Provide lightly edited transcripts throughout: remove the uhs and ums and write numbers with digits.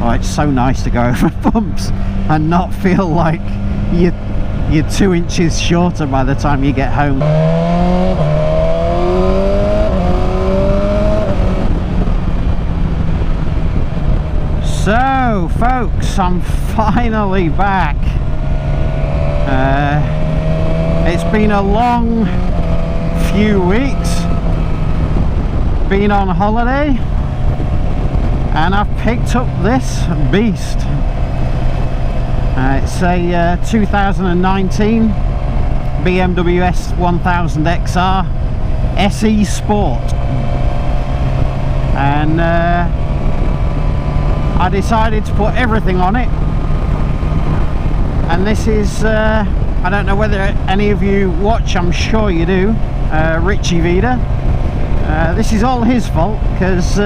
Oh, it's so nice to go over bumps and not feel like you're 2 inches shorter by the time you get home. So folks, I'm finally back. It's been a long few weeks, been on holiday, and I've picked up this beast. It's a 2019 BMW S1000XR SE Sport, and I decided to put everything on it. And this is I don't know whether any of you watch, I'm sure you do, Richie Vida. This is all his fault, because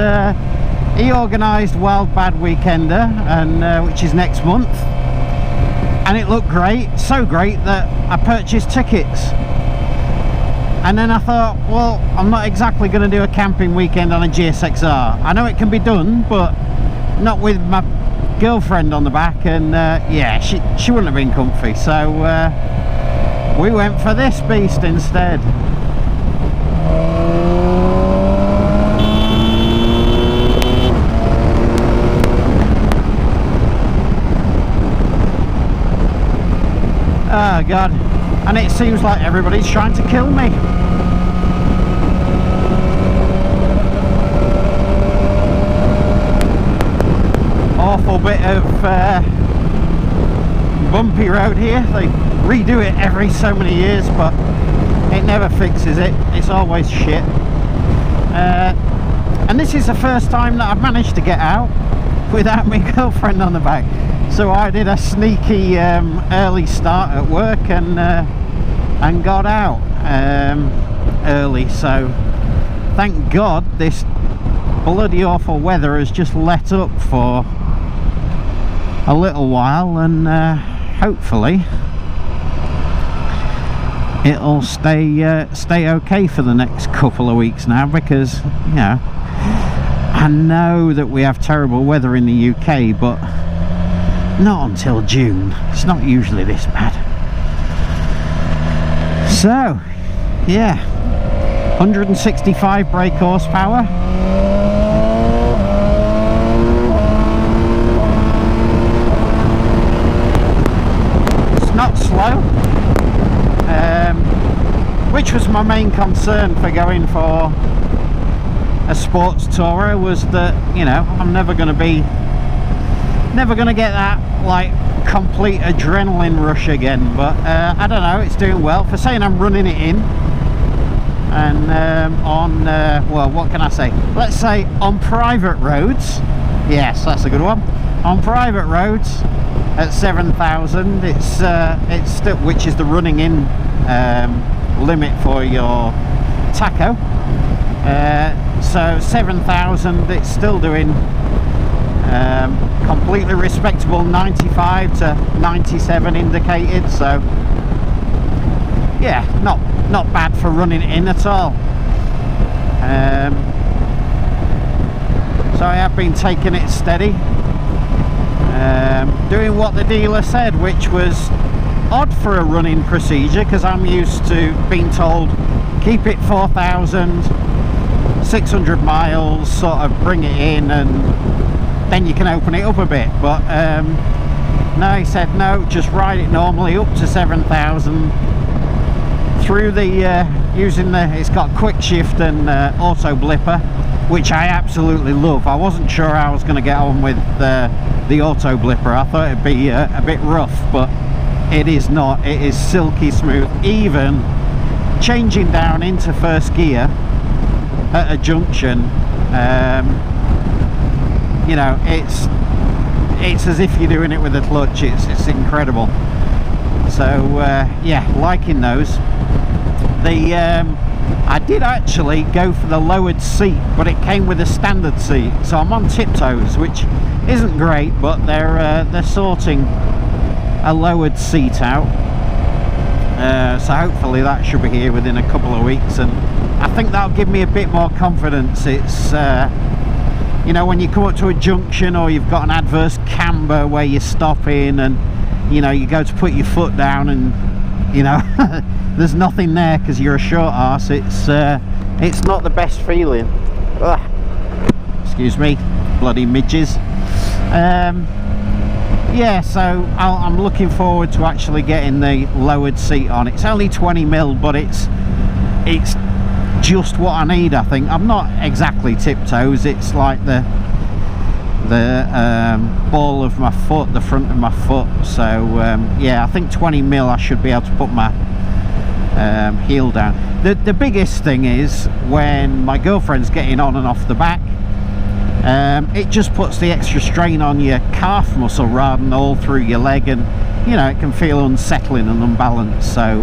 he organised Wild Bad Weekender, and which is next month, and it looked great, so great that I purchased tickets. And then I thought, well, I'm not exactly going to do a camping weekend on a GSXR. I know it can be done, but not with my girlfriend on the back, and yeah, she wouldn't have been comfy, so we went for this beast instead. Oh god, and it seems like everybody's trying to kill me. Awful bit of bumpy road here. They redo it every so many years, but it never fixes it. It's always shit. And this is the first time that I've managed to get out without my girlfriend on the back. So I did a sneaky early start at work and got out early. So thank God this bloody awful weather has just let up for a little while, and hopefully it'll stay okay for the next couple of weeks now, because you know, I know that we have terrible weather in the UK, but not until June. It's not usually this bad. So yeah, 165 brake horsepower. Not slow, which was my main concern for going for a sports tourer, was that, you know, I'm never going to get that like complete adrenaline rush again. But I don't know, it's doing well for saying I'm running it in, and on well, what can I say, let's say on private roads. Yes, that's a good one. On private roads at 7,000, it's still, which is the running in limit for your tacho. So 7,000, it's still doing completely respectable 95 to 97 indicated. So yeah, not bad for running in at all. So I have been taking it steady. Doing what the dealer said, which was odd for a running procedure, because I'm used to being told keep it 4,600 miles, sort of bring it in, and then you can open it up a bit. But no, he said no, just ride it normally up to 7,000 through the using the, it's got quick shift and auto blipper, which I absolutely love. I wasn't sure I was going to get on with the auto blipper. I thought it'd be a bit rough, but it is not. It is silky smooth. Even changing down into first gear at a junction, you know, it's as if you're doing it with a clutch. It's incredible. So yeah, liking those. I did actually go for the lowered seat, but it came with a standard seat, so I'm on tiptoes, which isn't great, but they're sorting a lowered seat out. So hopefully that should be here within a couple of weeks, and I think that'll give me a bit more confidence. It's you know, when you come up to a junction or you've got an adverse camber where you're stopping and, you know, you go to put your foot down and, you know, there's nothing there because you're a short arse. It's not the best feeling. Ugh. Excuse me, bloody midges. Yeah, so I'm looking forward to actually getting the lowered seat on. It's only 20mm, but it's just what I need, I think. I'm not exactly tiptoes. It's like the ball of my foot, the front of my foot. So yeah, I think 20mm I should be able to put my heel down. The biggest thing is when my girlfriend's getting on and off the back, it just puts the extra strain on your calf muscle rather than all through your leg, and you know, it can feel unsettling and unbalanced. So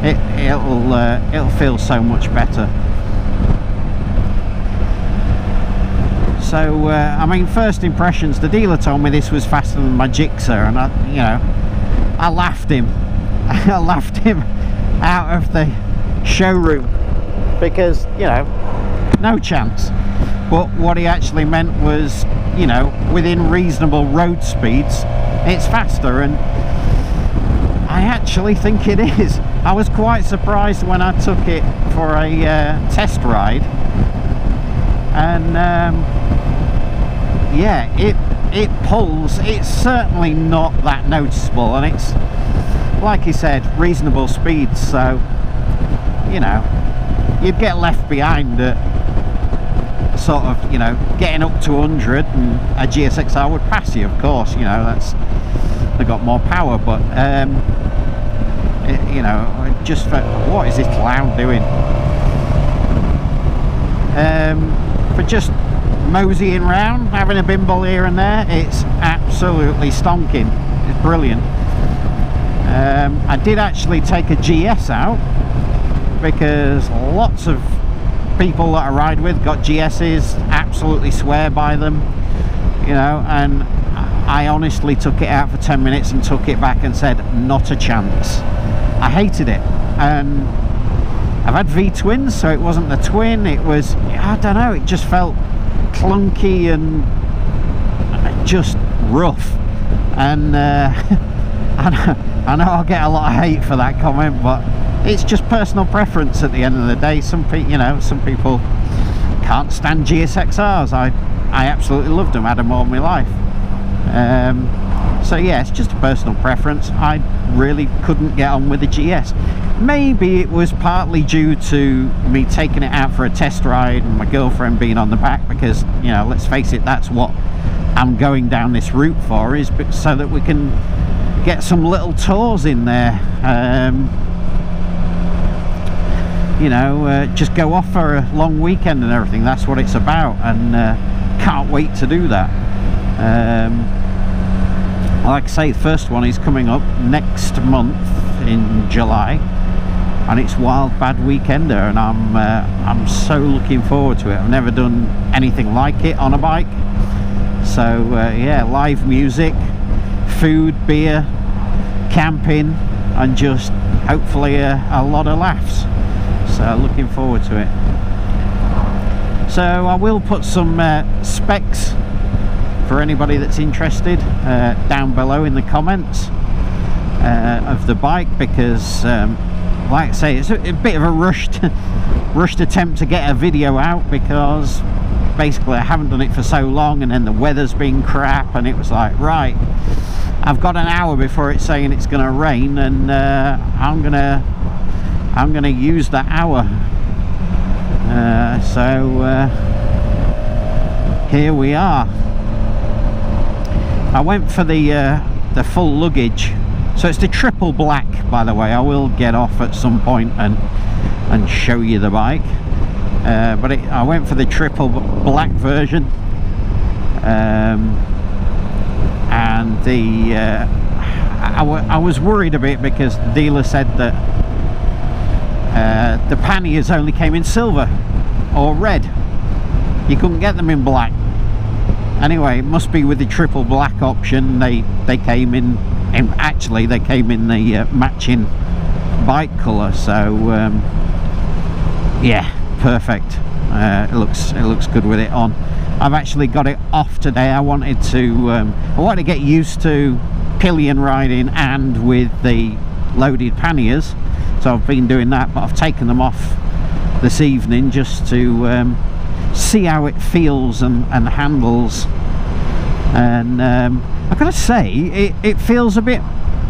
it'll feel so much better. So I mean, first impressions, the dealer told me this was faster than my Gixxer, and I laughed him. I laughed him out of the showroom because, you know, no chance. But what he actually meant was, you know, within reasonable road speeds, it's faster, and I actually think it is. I was quite surprised when I took it for a test ride, and yeah, it pulls. It's certainly not that noticeable, and it's, like he said, reasonable speeds. So, you know, you'd get left behind at sort of, you know, getting up to 100, and a GSXR would pass you, of course. You know, they got more power, but you know, just for, what is this clown doing? For just moseying round, having a bimble here and there, it's absolutely stonking. It's brilliant. I did actually take a GS out because lots of people that I ride with got GS's, absolutely swear by them, you know, and I honestly took it out for 10 minutes and took it back and said, not a chance. I hated it. And I've had V-twins, so it wasn't the twin, it was, I don't know, it just felt clunky and just rough. And I know I'll get a lot of hate for that comment, but it's just personal preference at the end of the day. Some people, you know, some people can't stand GSXRs. I absolutely loved them, had them all my life. So yeah, it's just a personal preference. I really couldn't get on with the GS. Maybe it was partly due to me taking it out for a test ride and my girlfriend being on the back, because, you know, let's face it, that's what I'm going down this route for, is so that we can get some little tours in there. You know, just go off for a long weekend and everything. That's what it's about, and can't wait to do that. Like I say, the first one is coming up next month in July, and it's Wild Bad Weekender, and I'm so looking forward to it. I've never done anything like it on a bike. So yeah, live music, food, beer, camping, and just hopefully a lot of laughs. So looking forward to it. So I will put some specs for anybody that's interested down below in the comments of the bike, because like I say, it's a bit of a rushed attempt to get a video out, because basically I haven't done it for so long, and then the weather's been crap, and it was like, right, I've got an hour before it's saying it's going to rain, and I'm gonna use that hour. So here we are. I went for the full luggage, so it's the triple black, by the way. I will get off at some point and show you the bike, but I went for the triple black version, and I was worried a bit because the dealer said that the panniers only came in silver or red. You couldn't get them in black. Anyway, it must be with the triple black option. They came in, actually they came in the matching bike colour. So yeah, perfect. It looks good with it on. I've actually got it off today. I wanted to get used to pillion riding and with the loaded panniers, so I've been doing that, but I've taken them off this evening just to see how it feels and handles. And I've got to say it feels a bit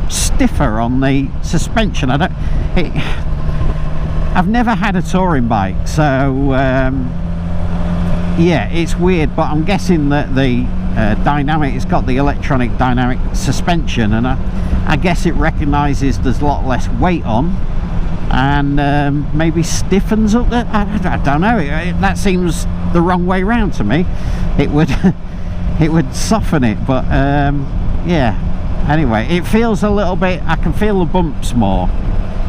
stiffer on the suspension. I've never had a touring bike, so yeah, it's weird, but I'm guessing that the dynamic, it's got the electronic dynamic suspension, and I guess it recognises there's a lot less weight on, and maybe stiffens up the, I don't know, that seems the wrong way round to me. It would it would soften it, but yeah, anyway, it feels a little bit, I can feel the bumps more,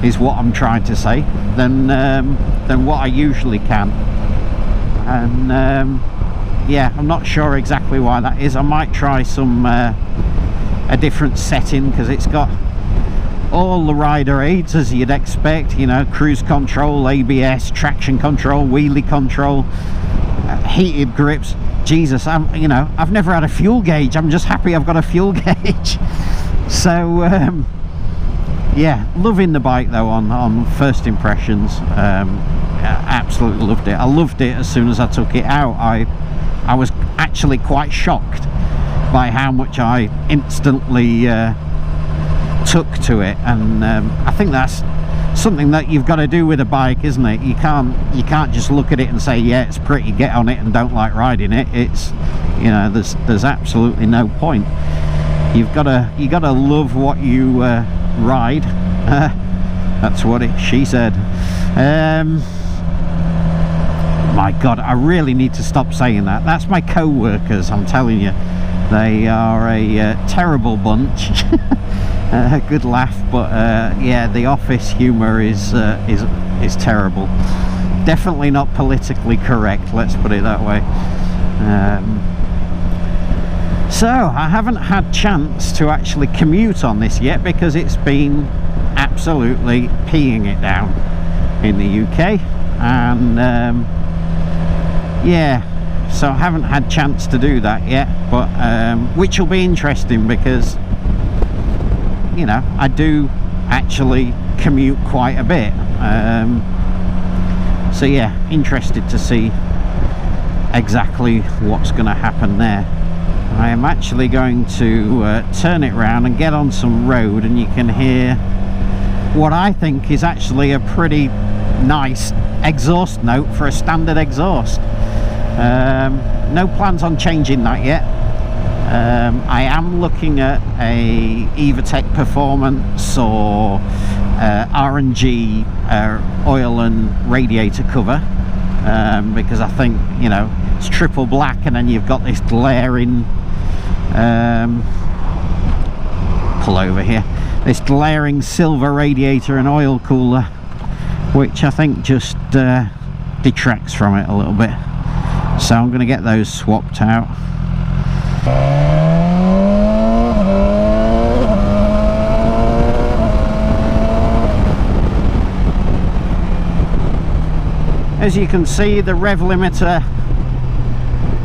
is what I'm trying to say, than what I usually can. And yeah, I'm not sure exactly why that is. I might try some a different setting, because it's got all the rider aids as you'd expect, you know, cruise control, ABS, traction control, wheelie control, heated grips. Jesus, you know, I've never had a fuel gauge. I'm just happy I've got a fuel gauge. So yeah, loving the bike though on first impressions. Absolutely loved it. I loved it as soon as I took it out. I was actually quite shocked by how much I instantly took to it, and I think that's something that you've got to do with a bike, isn't it? You can't just look at it and say, yeah, it's pretty, get on it, and don't like riding it. It's, you know, there's absolutely no point. You gotta love what you ride. That's what she said. My God, I really need to stop saying that. That's my co-workers, I'm telling you. They are a terrible bunch. Good laugh, but yeah, the office humour is terrible. Definitely not politically correct, let's put it that way. So I haven't had chance to actually commute on this yet, because it's been absolutely peeing it down in the UK, and yeah, so I haven't had chance to do that yet, but which will be interesting, because, you know, I do actually commute quite a bit, so yeah, interested to see exactly what's going to happen there. I am actually going to turn it around and get on some road, and you can hear what I think is actually a pretty nice exhaust note for a standard exhaust. No plans on changing that yet. I am looking at a EvaTech Performance or R&G oil and radiator cover, because I think, you know, it's triple black, and then you've got this glaring pull over here, this glaring silver radiator and oil cooler, which I think just detracts from it a little bit. So I'm going to get those swapped out. As you can see, the rev limiter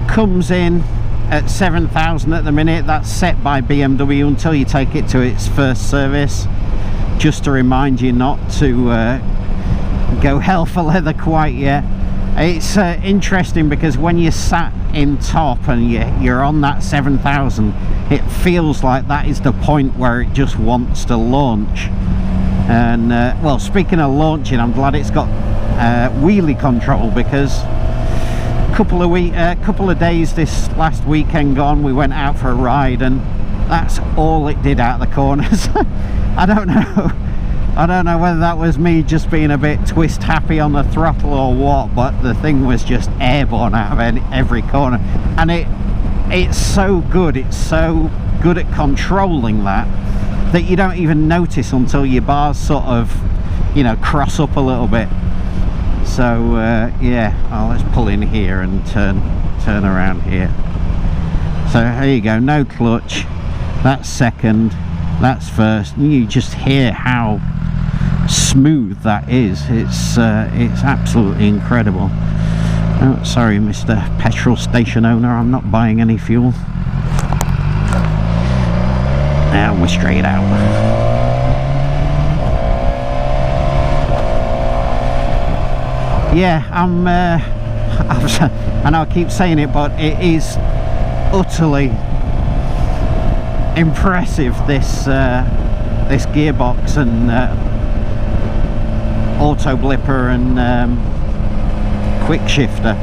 comes in at 7,000 at the minute. That's set by BMW until you take it to its first service, just to remind you not to go hell for leather quite yet. It's interesting, because when you're sat in top and you're on that 7,000, it feels like that is the point where it just wants to launch. And well, speaking of launching, I'm glad it's got wheelie control, because couple of days this last weekend gone, we went out for a ride, and that's all it did out the corners. I don't know whether that was me just being a bit twist happy on the throttle or what, but the thing was just airborne out of every corner, and it's so good at controlling that you don't even notice until your bars sort of, you know, cross up a little bit. So yeah, let's pull in here and turn around here. So there you go, no clutch, that's second, that's first, and you just hear how smooth that is. It's absolutely incredible. Oh, sorry, Mr. Petrol Station owner, I'm not buying any fuel. Now we're straight out. Yeah, I know I keep saying it, but it is utterly impressive, this this gearbox and auto blipper and quick shifter.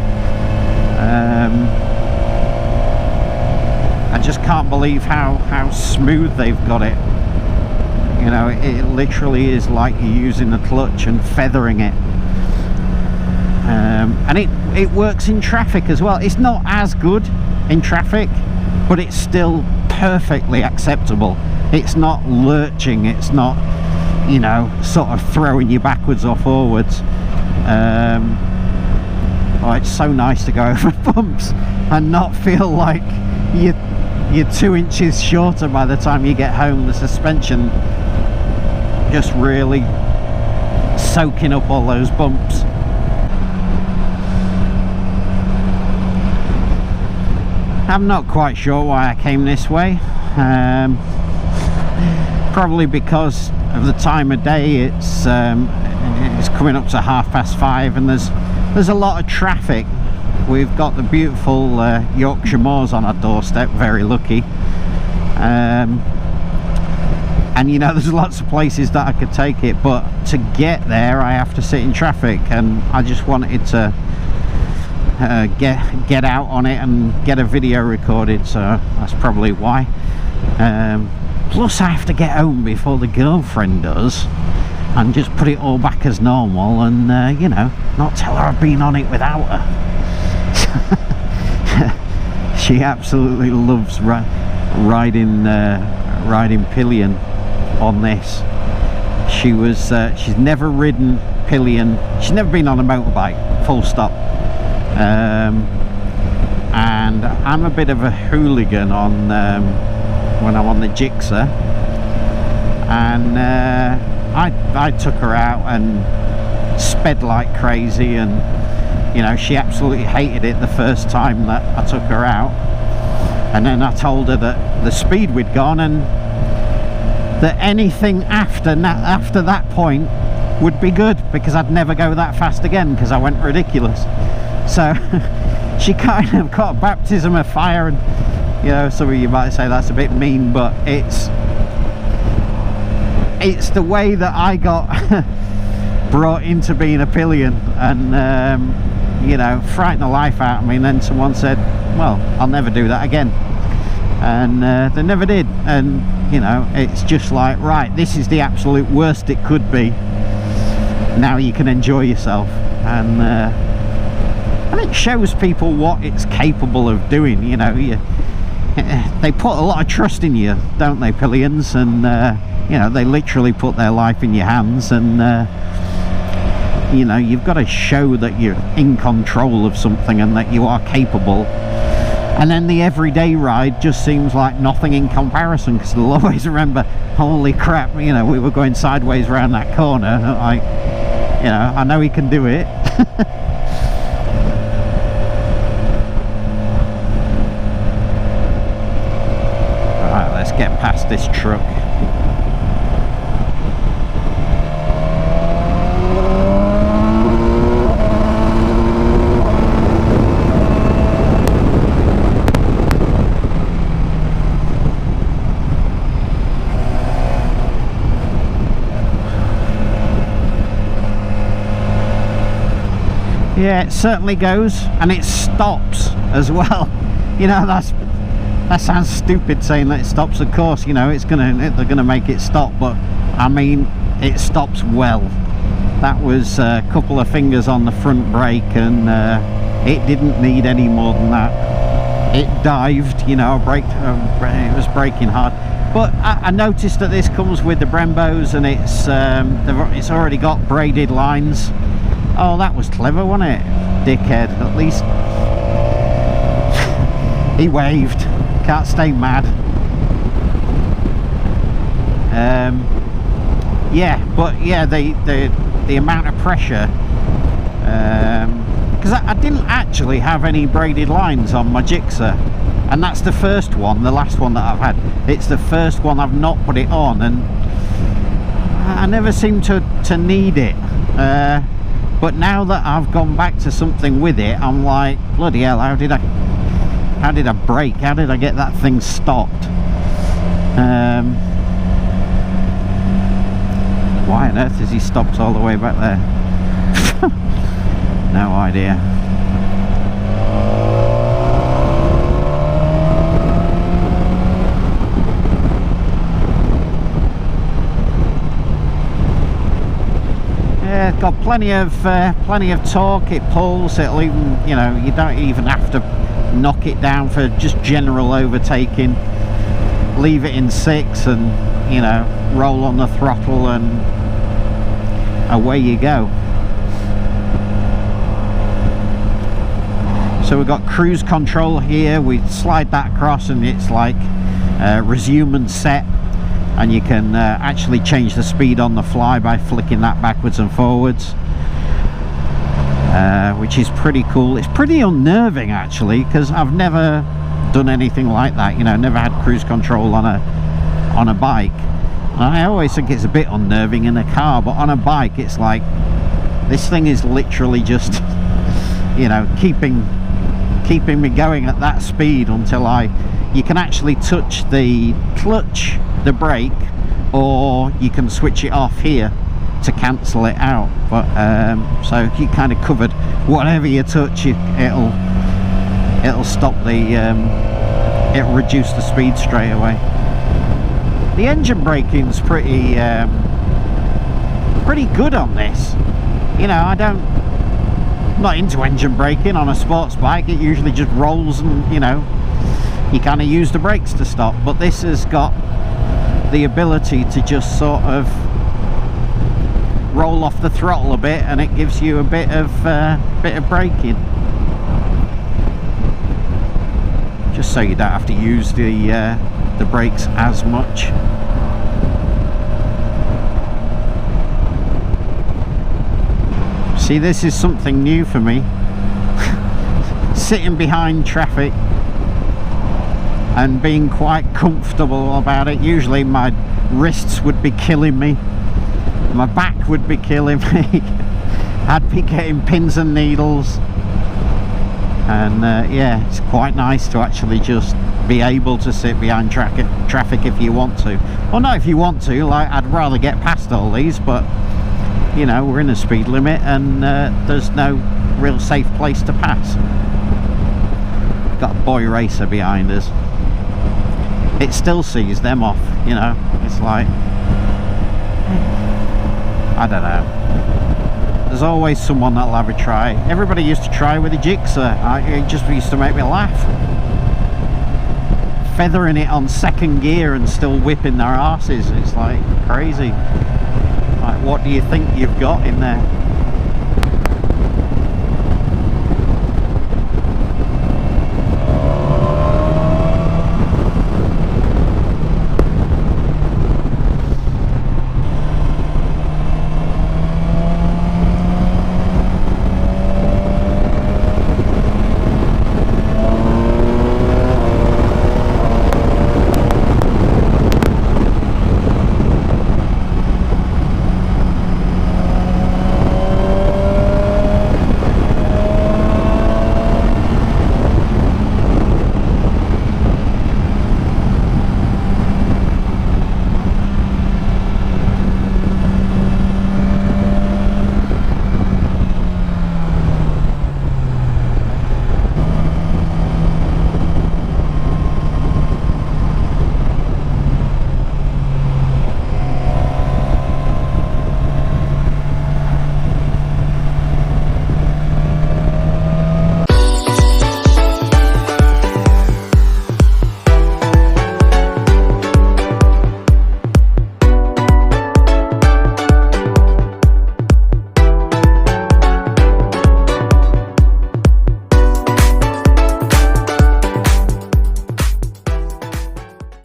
I just can't believe how smooth they've got it. You know, it literally is like you're using the clutch and feathering it. And it works in traffic as well. It's not as good in traffic, but it's still perfectly acceptable. It's not lurching, it's not, you know, sort of throwing you backwards or forwards. Oh, it's so nice to go over bumps and not feel like you're 2 inches shorter by the time you get home. The suspension just really soaking up all those bumps. I'm not quite sure why I came this way. Probably because of the time of day. It's coming up to 5:30 and there's a lot of traffic. We've got the beautiful Yorkshire moors on our doorstep, very lucky. And you know, there's lots of places that I could take it, but to get there I have to sit in traffic, and I just wanted to get out on it and get a video recorded, so that's probably why. Plus I have to get home before the girlfriend does and just put it all back as normal, and you know, not tell her I've been on it without her. She absolutely loves riding Pillion on this. She's never ridden Pillion, she's never been on a motorbike, full stop. And I'm a bit of a hooligan on when I'm on the Gixxer, and I took her out and sped like crazy, and you know, she absolutely hated it the first time that I took her out. And then I told her that the speed we'd gone, and that anything after that point would be good, because I'd never go that fast again because I went ridiculous. So she kind of got a baptism of fire, and you know, some of you might say that's a bit mean, but it's the way that I got brought into being a Pillion, and you know, frightened the life out of me. And then someone said, well, I'll never do that again, and they never did. And you know, it's just like, right, this is the absolute worst it could be, now you can enjoy yourself. And it shows people what it's capable of doing. You know, they put a lot of trust in you, don't they, Pillions? And you know, they literally put their life in your hands, and you know, you've got to show that you're in control of something and that you are capable. And then the everyday ride just seems like nothing in comparison, because they'll always remember, holy crap, you know, we were going sideways around that corner, like, you know, I know he can do it. Alright, let's get past this truck. Yeah, it certainly goes, and it stops as well. You know, that sounds stupid saying that it stops. Of course, you know, they're gonna make it stop, but I mean, it stops well. That was a couple of fingers on the front brake, and it didn't need any more than that. It dived, you know, it was braking hard. But I noticed that this comes with the Brembos, and it's already got braided lines. Oh, that was clever, wasn't it? Dickhead. At least he waved. Can't stay mad. Yeah, but yeah, the amount of pressure because I didn't actually have any braided lines on my Gixxer, and that's the first one, the last one that I've had. It's the first one I've not put it on, and I never seem to need it. But now that I've gone back to something with it, I'm like, bloody hell, how did I brake? How did I get that thing stopped? Why on earth has he stopped all the way back there? No idea. Yeah, it's got plenty of torque. It pulls. It'll even, you know, you don't even have to knock it down for just general overtaking. Leave it in 6 and, you know, roll on the throttle and away you go. So we've got cruise control here. We slide that across and it's like resume and set, and you can actually change the speed on the fly by flicking that backwards and forwards, which is pretty cool. It's pretty unnerving actually, because I've never done anything like that, you know, never had cruise control on a bike. And I always think it's a bit unnerving in a car, but on a bike it's like, this thing is literally just, you know, keeping me going at that speed until you can actually touch the clutch, the brake, or you can switch it off here to cancel it out. But so you kind of covered whatever you touch, it'll stop the it'll reduce the speed straight away. The engine braking's pretty good on this. You know, I'm not into engine braking on a sports bike. It usually just rolls and, you know, you kind of use the brakes to stop, but this has got the ability to just sort of roll off the throttle a bit, and it gives you a bit of braking, just so you don't have to use the brakes as much. See, this is something new for me. Sitting behind traffic and being quite comfortable about it. Usually my wrists would be killing me, my back would be killing me. I'd be getting pins and needles, and yeah, it's quite nice to actually just be able to sit behind traffic if you want to. Well, not if you want to, like, I'd rather get past all these, but you know, we're in a speed limit and there's no real safe place to pass. Got a boy racer behind us. It still sees them off, you know. It's like, I don't know, there's always someone that'll have a try. Everybody used to try with a Gixxer. It just used to make me laugh. Feathering it on 2nd gear and still whipping their arses. It's like crazy. Like, what do you think you've got in there?